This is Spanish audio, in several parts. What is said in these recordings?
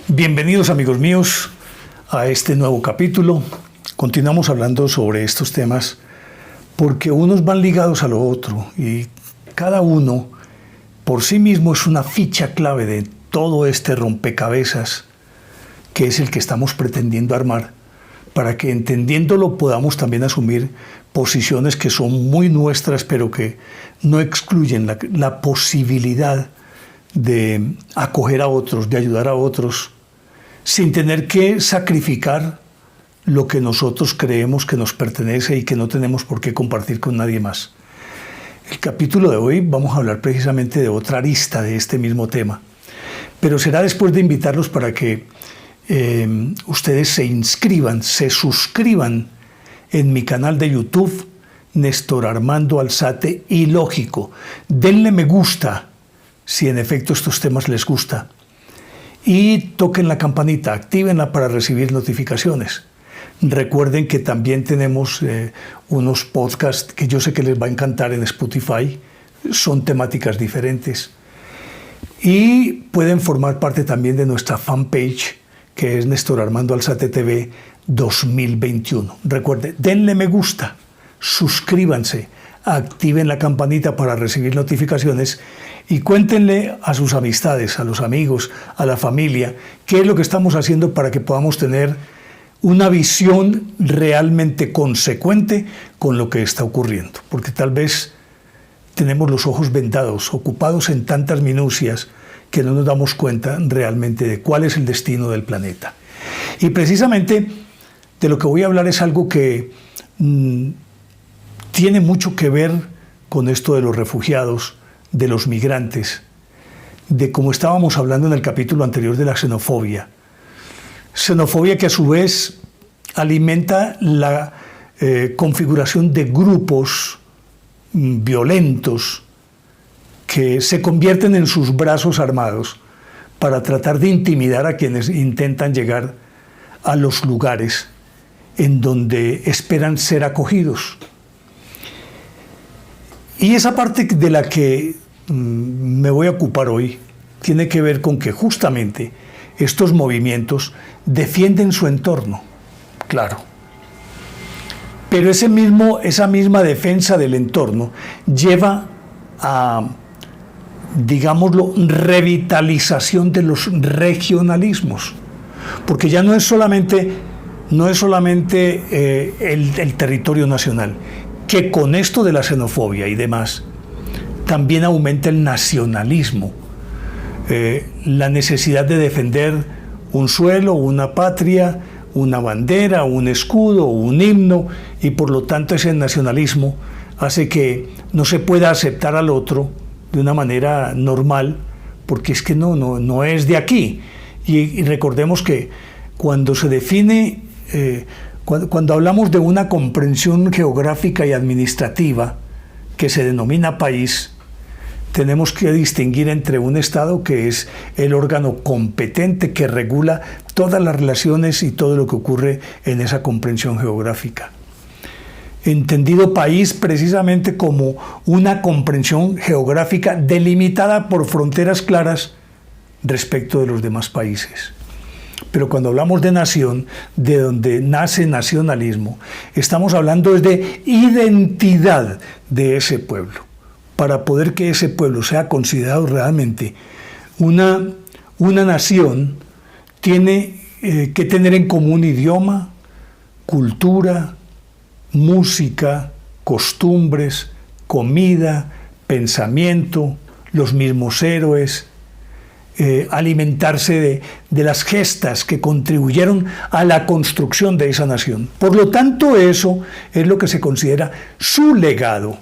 Bienvenidos, amigos míos, a este nuevo capítulo. Continuamos hablando sobre estos temas porque unos van ligados a lo otro y cada uno por sí mismo es una ficha clave de todo este rompecabezas que es el que estamos pretendiendo armar, para que entendiéndolo podamos también asumir posiciones que son muy nuestras, pero que no excluyen la posibilidad de acoger a otros, de ayudar a otros, sin tener que sacrificar lo que nosotros creemos que nos pertenece y que no tenemos por qué compartir con nadie más. El capítulo de hoy vamos a hablar precisamente de otra arista de este mismo tema, pero será después de invitarlos para que ustedes se inscriban, se suscriban en mi canal de YouTube, Néstor Armando Alzate, y lógico, denle me gusta si en efecto estos temas les gusta, y toquen la campanita, actívenla para recibir notificaciones. Recuerden que también tenemos unos podcasts que yo sé que les va a encantar en Spotify, son temáticas diferentes, y pueden formar parte también de nuestra fanpage, que es Néstor Armando Alzate TV 2021. Recuerden, denle me gusta, suscríbanse, activen la campanita para recibir notificaciones y cuéntenle a sus amistades, a los amigos, a la familia, qué es lo que estamos haciendo para que podamos tener una visión realmente consecuente con lo que está ocurriendo. Porque tal vez tenemos los ojos vendados, ocupados en tantas minucias, que no nos damos cuenta realmente de cuál es el destino del planeta. Y precisamente de lo que voy a hablar es algo que tiene mucho que ver con esto de los refugiados, de los migrantes, de como estábamos hablando en el capítulo anterior de la xenofobia. Xenofobia que a su vez alimenta la configuración de grupos violentos que se convierten en sus brazos armados para tratar de intimidar a quienes intentan llegar a los lugares en donde esperan ser acogidos. Y esa parte de la que me voy a ocupar hoy tiene que ver con que justamente estos movimientos defienden su entorno, claro. Pero esa misma defensa del entorno lleva a, digámoslo, revitalización de los regionalismos, porque ya no es solamente el territorio nacional, que con esto de la xenofobia y demás también aumenta el nacionalismo, la necesidad de defender un suelo, una patria, una bandera, un escudo, un himno, y por lo tanto ese nacionalismo hace que no se pueda aceptar al otro de una manera normal, porque es que no es de aquí. Y recordemos que cuando se define, cuando hablamos de una comprensión geográfica y administrativa que se denomina país, tenemos que distinguir entre un Estado, que es el órgano competente que regula todas las relaciones y todo lo que ocurre en esa comprensión geográfica. Entendido país precisamente como una comprensión geográfica delimitada por fronteras claras respecto de los demás países. Pero cuando hablamos de nación, de donde nace nacionalismo, estamos hablando de identidad de ese pueblo, para poder que ese pueblo sea considerado realmente una nación. Tiene que tener en común idioma, cultura, música, costumbres, comida, pensamiento, los mismos héroes, alimentarse de las gestas que contribuyeron a la construcción de esa nación. Por lo tanto, eso es lo que se considera su legado,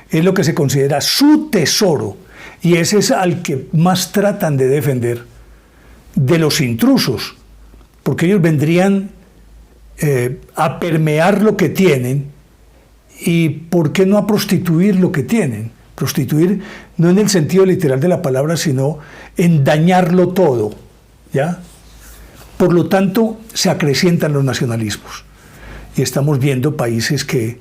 es lo que se considera su tesoro, y ese es al que más tratan de defender de los intrusos, porque ellos vendrían a permear lo que tienen, y ¿por qué no a prostituir lo que tienen? Prostituir no en el sentido literal de la palabra, sino en dañarlo todo, ¿ya? Por lo tanto, se acrecientan los nacionalismos. Y estamos viendo países que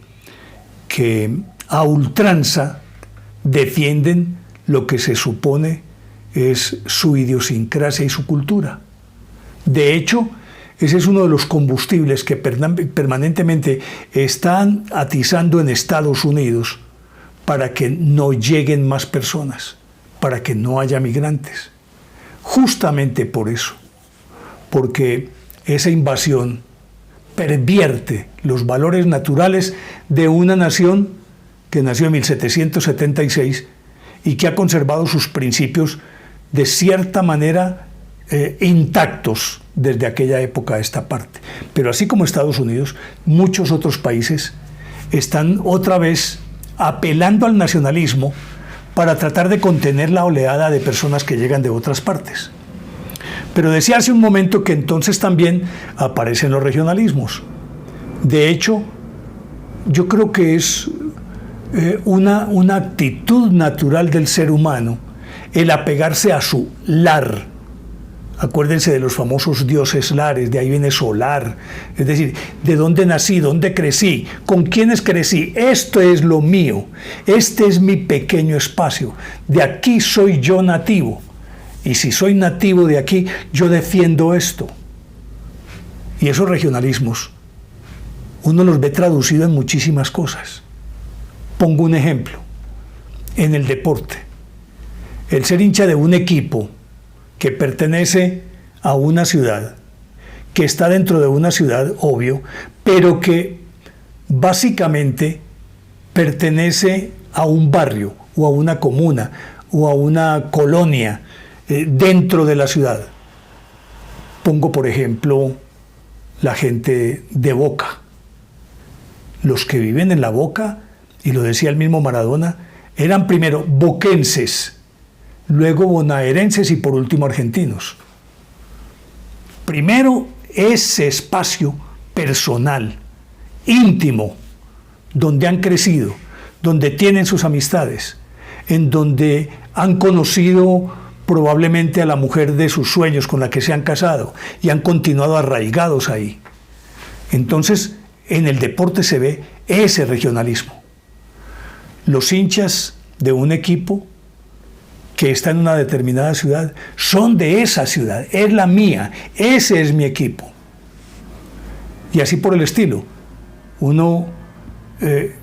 a ultranza defienden lo que se supone es su idiosincrasia y su cultura. De hecho, ese es uno de los combustibles que permanentemente están atizando en Estados Unidos para que no lleguen más personas, para que no haya migrantes. Justamente por eso, porque esa invasión pervierte los valores naturales de una nación que nació en 1776 y que ha conservado sus principios de cierta manera intactos desde aquella época a esta parte. Pero así como Estados Unidos, muchos otros países están otra vez apelando al nacionalismo para tratar de contener la oleada de personas que llegan de otras partes. Pero decía hace un momento que entonces también aparecen los regionalismos. De hecho, yo creo que es una actitud natural del ser humano el apegarse a su lar. Acuérdense de los famosos dioses lares, de ahí viene solar, es decir, de dónde nací, dónde crecí, con quiénes crecí, esto es lo mío, este es mi pequeño espacio, de aquí soy yo nativo, y si soy nativo de aquí, yo defiendo esto. Y esos regionalismos, uno los ve traducidos en muchísimas cosas. Pongo un ejemplo, en el deporte, el ser hincha de un equipo que pertenece a una ciudad, que está dentro de una ciudad, obvio, pero que básicamente pertenece a un barrio, o a una comuna, o a una colonia dentro de la ciudad. Pongo, por ejemplo, la gente de Boca. Los que viven en la Boca, y lo decía el mismo Maradona, eran primero boquenses, luego bonaerenses y por último argentinos. Primero ese espacio personal, íntimo, donde han crecido, donde tienen sus amistades, en donde han conocido probablemente a la mujer de sus sueños con la que se han casado y han continuado arraigados ahí. Entonces, en el deporte se ve ese regionalismo. Los hinchas de un equipo que está en una determinada ciudad son de esa ciudad, es la mía, ese es mi equipo. Y así por el estilo. Uno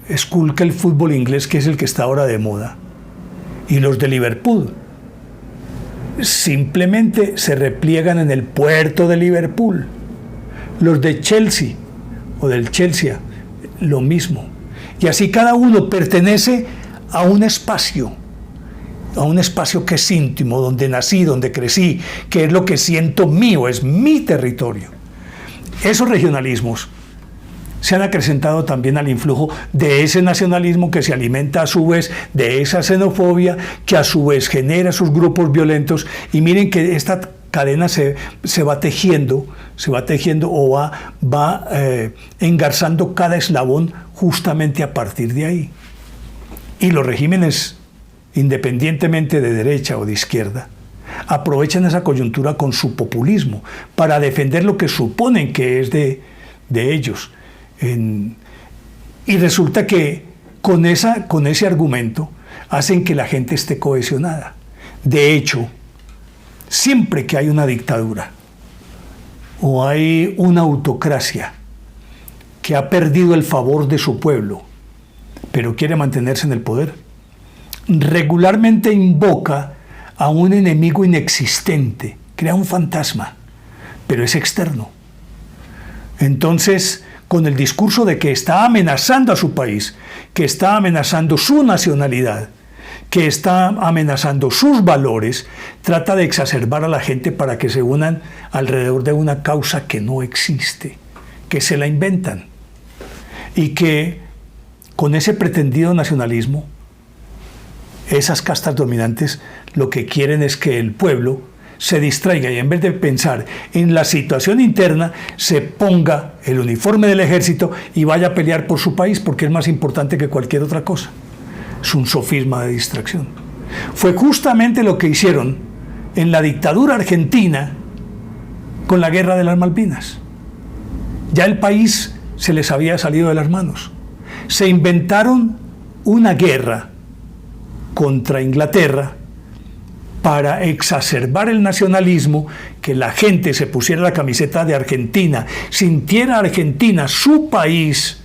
esculca el fútbol inglés, que es el que está ahora de moda, y los de Liverpool simplemente se repliegan en el puerto de Liverpool. Los de Chelsea o del Chelsea, lo mismo. Y así cada uno pertenece a un espacio que es íntimo, donde nací, donde crecí, que es lo que siento mío, es mi territorio. Esos regionalismos se han acrecentado también al influjo de ese nacionalismo que se alimenta a su vez de esa xenofobia, que a su vez genera sus grupos violentos. Y miren que esta cadena se va tejiendo o va engarzando cada eslabón justamente a partir de ahí. Y los regímenes, independientemente de derecha o de izquierda, aprovechan esa coyuntura con su populismo para defender lo que suponen que es de ellos. Y resulta que con ese argumento hacen que la gente esté cohesionada. De hecho, siempre que hay una dictadura o hay una autocracia que ha perdido el favor de su pueblo, pero quiere mantenerse en el poder, regularmente invoca a un enemigo inexistente, crea un fantasma, pero es externo. Entonces, con el discurso de que está amenazando a su país, que está amenazando su nacionalidad, que está amenazando sus valores, trata de exacerbar a la gente para que se unan alrededor de una causa que no existe, que se la inventan. Y que con ese pretendido nacionalismo, esas castas dominantes lo que quieren es que el pueblo se distraiga y en vez de pensar en la situación interna, se ponga el uniforme del ejército y vaya a pelear por su país porque es más importante que cualquier otra cosa. Es un sofisma de distracción. Fue justamente lo que hicieron en la dictadura argentina con la guerra de las Malvinas. Ya el país se les había salido de las manos. Se inventaron una guerra contra Inglaterra para exacerbar el nacionalismo, que que la gente se pusiera la camiseta de Argentina, sintiera Argentina, su país,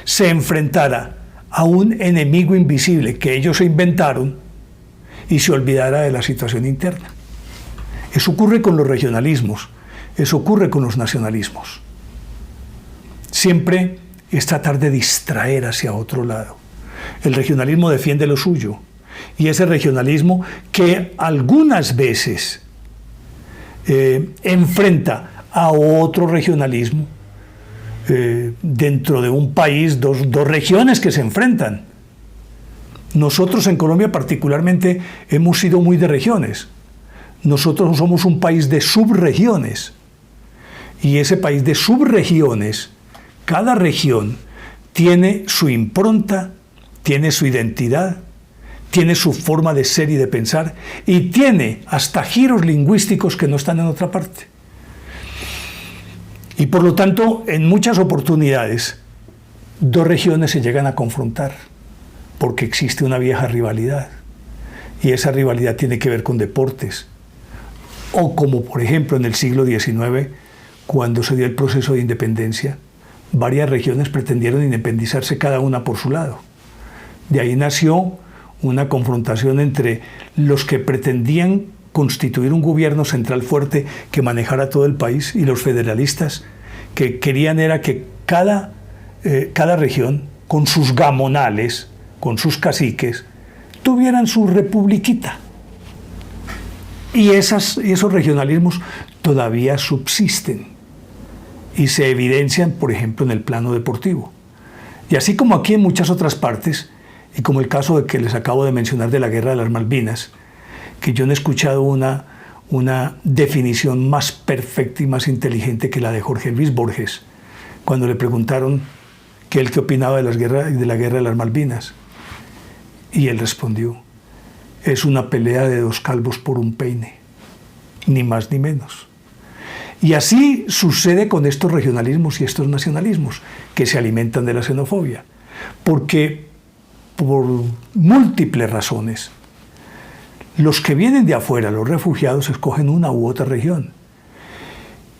se enfrentara a un enemigo invisible que ellos se inventaron y se olvidara de la situación interna. Eso ocurre con los regionalismos, eso ocurre con los nacionalismos. Siempre es tratar de distraer hacia otro lado. El regionalismo defiende lo suyo, y ese regionalismo que algunas veces enfrenta a otro regionalismo dentro de un país, dos regiones que se enfrentan. Nosotros en Colombia particularmente hemos sido muy de regiones. Nosotros somos un país de subregiones, y ese país de subregiones, cada región tiene su impronta, tiene su identidad, tiene su forma de ser y de pensar, y tiene hasta giros lingüísticos que no están en otra parte. Y por lo tanto, en muchas oportunidades, dos regiones se llegan a confrontar, porque existe una vieja rivalidad, y esa rivalidad tiene que ver con deportes, o como por ejemplo en el siglo XIX, cuando se dio el proceso de independencia, varias regiones pretendieron independizarse cada una por su lado. De ahí nació una confrontación entre los que pretendían constituir un gobierno central fuerte que manejara todo el país y los federalistas que querían era que cada región, con sus gamonales, con sus caciques, tuvieran su republiquita. Y esos regionalismos todavía subsisten y se evidencian, por ejemplo, en el plano deportivo. Y así como aquí en muchas otras partes, y como el caso de que les acabo de mencionar de la Guerra de las Malvinas, que yo no he escuchado una definición más perfecta y más inteligente que la de Jorge Luis Borges, cuando le preguntaron qué opinaba de la Guerra de las Malvinas. Y él respondió: es una pelea de dos calvos por un peine, ni más ni menos. Y así sucede con estos regionalismos y estos nacionalismos que se alimentan de la xenofobia, porque por múltiples razones los que vienen de afuera, los refugiados, escogen una u otra región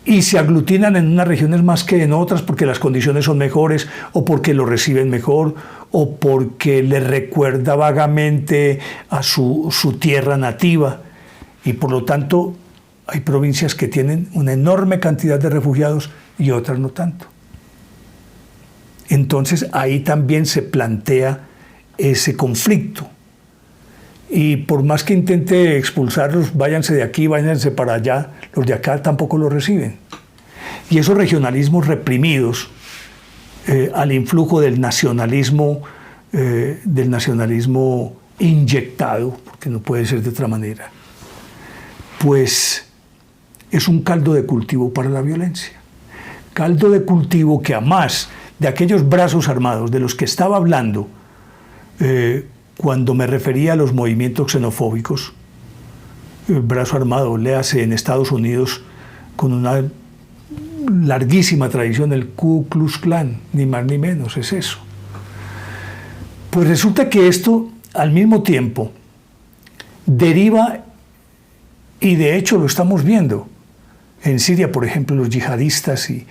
y se aglutinan en unas regiones más que en otras porque las condiciones son mejores, o porque lo reciben mejor, o porque les recuerda vagamente a su tierra nativa, y por lo tanto hay provincias que tienen una enorme cantidad de refugiados y otras no tanto. Entonces ahí también se plantea ese conflicto. Y por más que intente expulsarlos, váyanse de aquí, váyanse para allá, los de acá tampoco los reciben. Y esos regionalismos reprimidos al influjo del nacionalismo inyectado, porque no puede ser de otra manera, pues es un caldo de cultivo para la violencia. Caldo de cultivo que, a más de aquellos brazos armados de los que estaba hablando cuando me refería a los movimientos xenofóbicos, el brazo armado, léase en Estados Unidos, con una larguísima tradición, el Ku Klux Klan, ni más ni menos, es eso. Pues resulta que esto, al mismo tiempo, deriva, y de hecho lo estamos viendo, en Siria, por ejemplo, los yihadistas y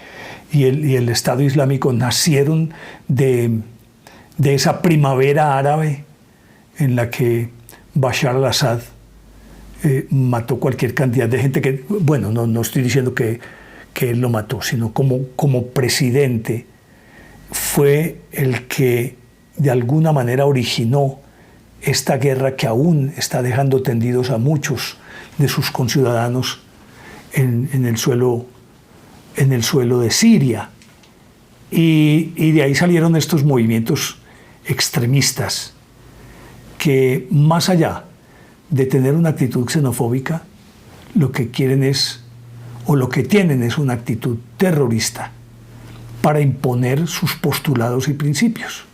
el Estado Islámico nacieron de esa primavera árabe en la que Bashar al-Assad mató cualquier cantidad de gente que, bueno, no estoy diciendo que él lo mató, sino como presidente fue el que de alguna manera originó esta guerra que aún está dejando tendidos a muchos de sus conciudadanos en el suelo de Siria. Y de ahí salieron estos movimientos extremistas que, más allá de tener una actitud xenofóbica, lo que quieren es, o lo que tienen es una actitud terrorista para imponer sus postulados y principios.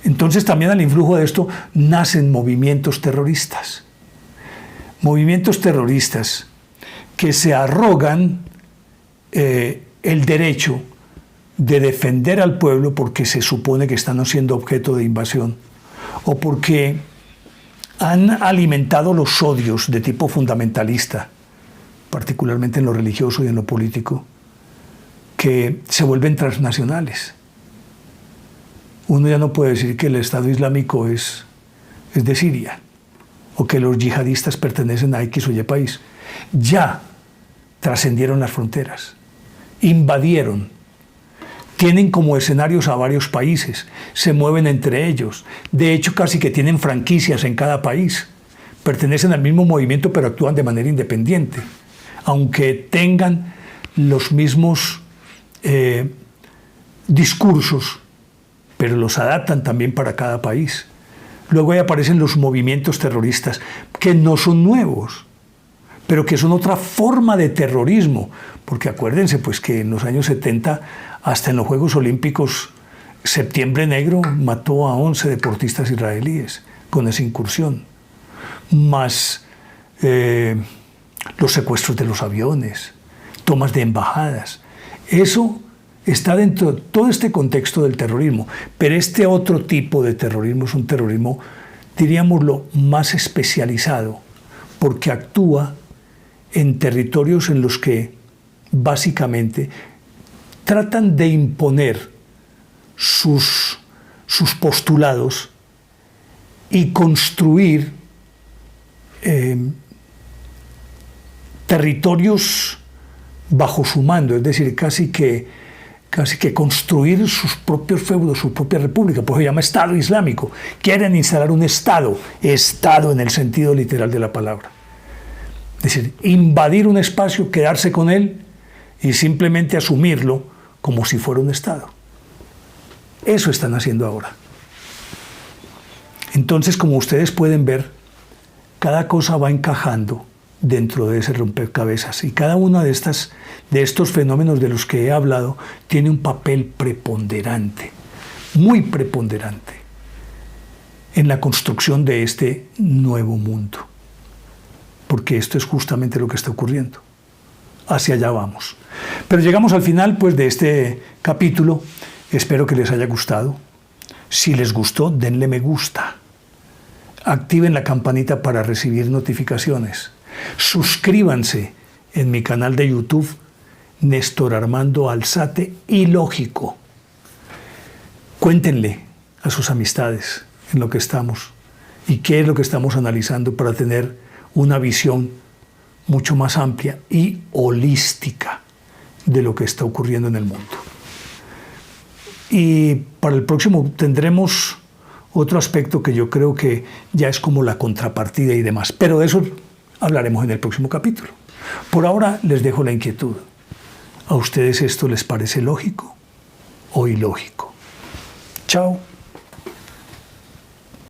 Entonces también al influjo de esto nacen movimientos terroristas que se arrogan el derecho de defender al pueblo porque se supone que están siendo objeto de invasión, o porque han alimentado los odios de tipo fundamentalista particularmente en lo religioso y en lo político, que se vuelven transnacionales. Uno ya no puede decir que el Estado Islámico es de Siria o que los yihadistas pertenecen a X o Y país. Ya trascendieron las fronteras, invadieron, tienen como escenarios a varios países, se mueven entre ellos. De hecho, casi que tienen franquicias en cada país. Pertenecen al mismo movimiento, pero actúan de manera independiente, aunque tengan los mismos discursos, pero los adaptan también para cada país. Luego ahí aparecen los movimientos terroristas, que no son nuevos, pero que son otra forma de terrorismo, porque acuérdense pues que en los años 70, hasta en los Juegos Olímpicos, Septiembre Negro mató a 11 deportistas israelíes con esa incursión, más los secuestros de los aviones, tomas de embajadas. Eso está dentro de todo este contexto del terrorismo, pero este otro tipo de terrorismo es un terrorismo, diríamoslo, más especializado, porque actúa en territorios en los que básicamente tratan de imponer sus postulados y construir territorios bajo su mando, es decir, casi que construir sus propios feudos, su propia república, pues se llama Estado Islámico. Quieren instalar un Estado en el sentido literal de la palabra. Es decir, invadir un espacio, quedarse con él y simplemente asumirlo como si fuera un Estado. Eso están haciendo ahora. Entonces, como ustedes pueden ver, cada cosa va encajando dentro de ese rompecabezas, y cada uno de estos fenómenos de los que he hablado tiene un papel preponderante, muy preponderante, en la construcción de este nuevo mundo, porque esto es justamente lo que está ocurriendo. Hacia allá vamos. Pero llegamos al final pues de este capítulo. Espero que les haya gustado. Si les gustó, denle me gusta, activen la campanita para recibir notificaciones. Suscríbanse en mi canal de YouTube, Néstor Armando Alzate y Lógico. Cuéntenle a sus amistades en lo que estamos y qué es lo que estamos analizando para tener una visión mucho más amplia y holística de lo que está ocurriendo en el mundo. Y para el próximo tendremos otro aspecto que yo creo que ya es como la contrapartida y demás, pero de eso hablaremos en el próximo capítulo. Por ahora les dejo la inquietud. ¿A ustedes esto les parece lógico o ilógico? Chao.